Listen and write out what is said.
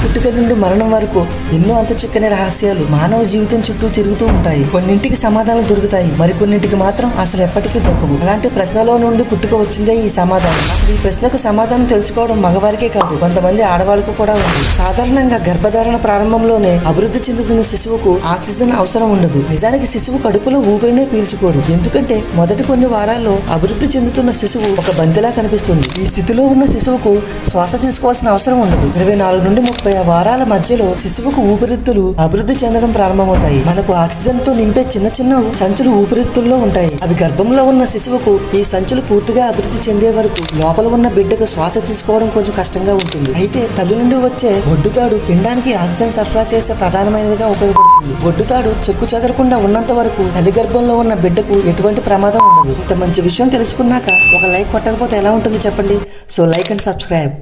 పుట్టుక నుండి మరణం వరకు ఎన్నో అంతుచిక్కని రహస్యాలు మానవ జీవితం చుట్టూ తిరుగుతూ ఉంటాయి. కొన్నింటికి సమాధానాలు దొరుకుతాయి, మరికొన్నింటికి మాత్రం అసలు ఎప్పటికీ దొరకవు. అలాంటి ప్రశ్నలో నుండి పుట్టుక వచ్చిందే ఈ సమాధానం. అసలు ఈ ప్రశ్నకు సమాధానం తెలుసుకోవడం మగవారికే కాదు, కొంతమంది ఆడవాళ్ళకు కూడా ఉంది. సాధారణంగా గర్భధారణ ప్రారంభంలోనే అభివృద్ధి చెందుతున్న శిశువుకు ఆక్సిజన్ అవసరం ఉండదు. నిజానికి శిశువు కడుపులో ఊపిరినే పీల్చుకోరు. ఎందుకంటే మొదటి కొన్ని వారాల్లో అభివృద్ధి చెందుతున్న శిశువు ఒక బంతిలా కనిపిస్తుంది. ఈ స్థితిలో ఉన్న శిశువుకు శ్వాస తీసుకోవాల్సిన అవసరం ఉండదు. 24 నుండి 30 వారాల మధ్యలో శిశువుకు ఊపిరితిత్తులు అభివృద్ధి చెందడం ప్రారంభమవుతాయి. మనకు ఆక్సిజన్ తో నింపే చిన్న చిన్న సంచులు ఊపిరితిత్తుల్లో ఉంటాయి. అవి గర్భంలో ఉన్న శిశువుకు ఈ సంచులు పూర్తిగా అభివృద్ధి చెందే వరకు లోపల ఉన్న బిడ్డకు శ్వాస తీసుకోవడం కొంచెం కష్టంగా ఉంటుంది. అయితే తల్లి నుండి వచ్చే బొడ్డుతాడు పిండానికి ఆక్సిజన్ సరఫరా చేసే ప్రధానమైనదిగా ఉపయోగపడుతుంది. బొడ్డుతాడు చెక్కు చెదరకుండా ఉన్నంత వరకు తల్లి గర్భంలో ఉన్న బిడ్డకు ఎటువంటి ప్రమాదం ఉండదు. ఇంత మంచి విషయం తెలుసుకున్నాక ఒక లైక్ కొట్టకపోతే ఎలా ఉంటుంది చెప్పండి. So like and subscribe.